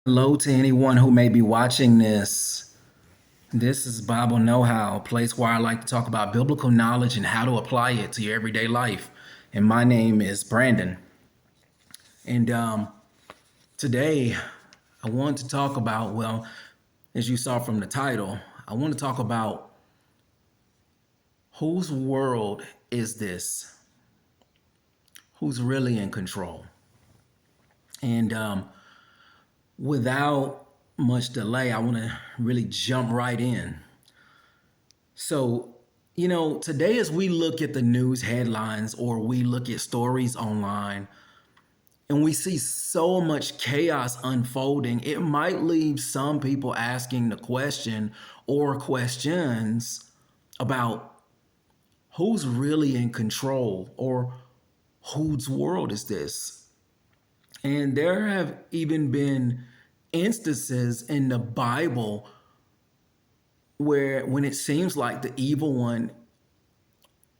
Hello to anyone who may be watching this. This is Bible Know How, a place where I like to talk about biblical knowledge and how to apply it to your everyday life. And my name is Brandon. And today I want to talk about, well, as you saw from the title, I want to talk about whose world is this? Who's really in control? And without much delay, I want to really jump right in. So, today as we look at the news headlines or we look at stories online and we see so much chaos unfolding, it might leave some people asking the question or questions about who's really in control or whose world is this? And there have even been instances in the Bible where when it seems like the evil one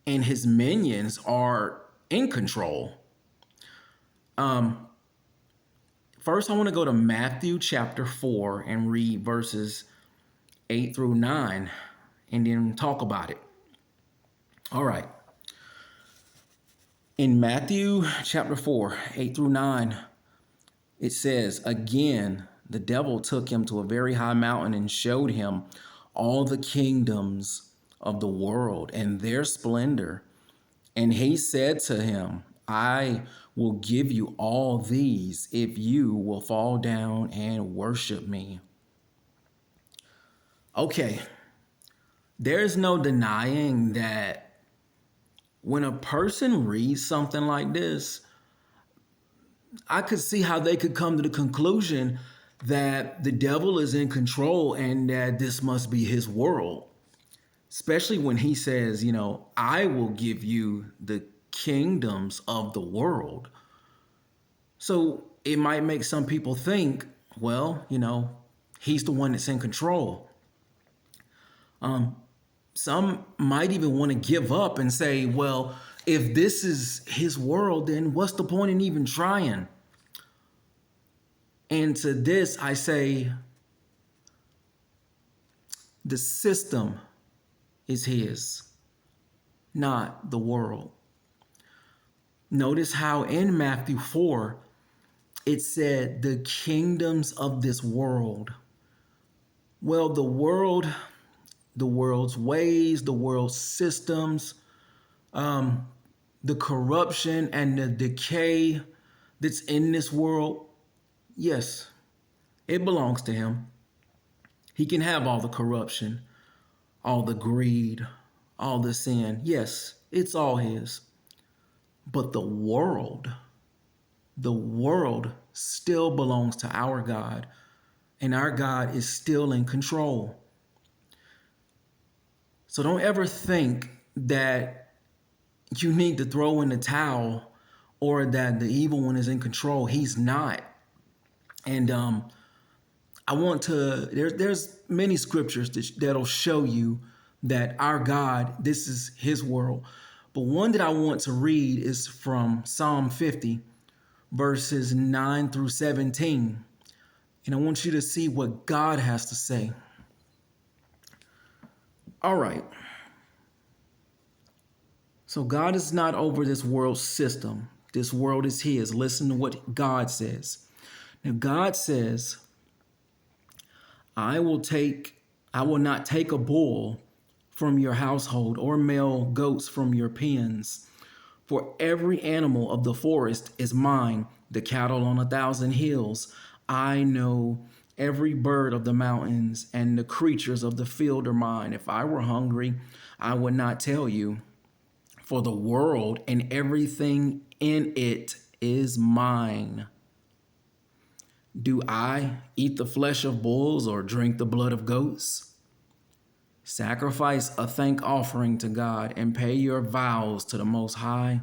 and his minions are in control. Um, First, I want to go to Matthew chapter 4 and read verses 8 through 9 and then talk about it. All right. In Matthew chapter 4, 8 through 9, it says, "Again, the devil took him to a very high mountain and showed him all the kingdoms of the world and their splendor. And he said to him, I will give you all these if you will fall down and worship me." Okay, there's no denying that when a person reads something like this, I could see how they could come to the conclusion that the devil is in control and that this must be his world. Especially when he says, I will give you the kingdoms of the world. So it might make some people think, well, he's the one that's in control. Some might even want to give up and say, well, if this is his world, then what's the point in even trying? And to this, I say, the system is his, not the world. Notice how in Matthew 4, it said the kingdoms of this world. Well, the world's ways, the world's systems, the corruption and the decay that's in this world, yes, it belongs to him. He can have all the corruption, all the greed, all the sin. Yes, it's all his. But the world still belongs to our God, and our God is still in control. So don't ever think that you need to throw in the towel or that the evil one is in control. He's not. And I want to, there's many scriptures that'll show you that our God, this is his world. But one that I want to read is from Psalm 50, verses 9 through 17. And I want you to see what God has to say. All right. So God is not over this world system. This world is his. Listen to what God says. Now God says, I will not take a bull from your household or male goats from your pens. For every animal of the forest is mine, the cattle on 1,000 hills. I know every bird of the mountains and the creatures of the field are mine. If I were hungry, I would not tell you. For the world and everything in it is mine. Do I eat the flesh of bulls or drink the blood of goats? Sacrifice a thank offering to God and pay your vows to the Most High.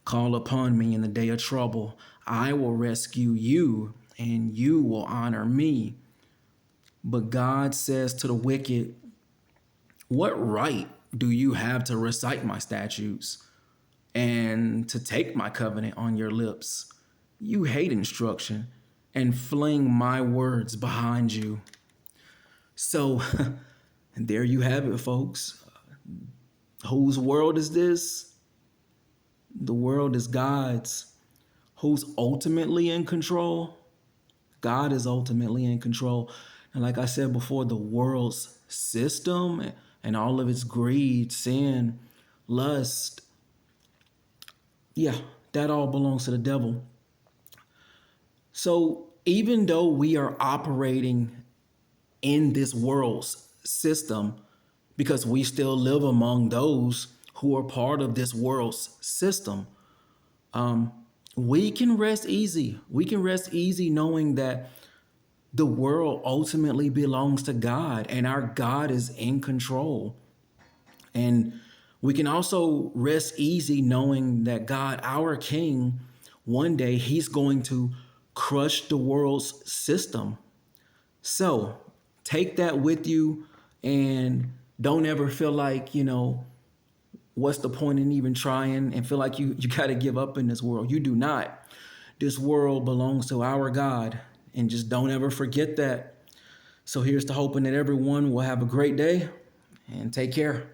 Call upon me in the day of trouble. I will rescue you and you will honor me. But God says to the wicked, what right do you have to recite my statutes and to take my covenant on your lips? You hate instruction and fling my words behind you. So, and there you have it, folks. Whose world is this? The world is God's. Who's ultimately in control? God is ultimately in control. And like I said before, the world's system and all of its greed, sin, lust, yeah, that all belongs to the devil. So even though we are operating in this world's system, because we still live among those who are part of this world's system, we can rest easy. We can rest easy knowing that the world ultimately belongs to God and our God is in control. And we can also rest easy knowing that God, our King, one day he's going to crush the world's system. So take that with you and don't ever feel like, what's the point in even trying and feel like you got to give up in this world. You do not. This world belongs to our God, and just don't ever forget that. So here's to hoping that everyone will have a great day and take care.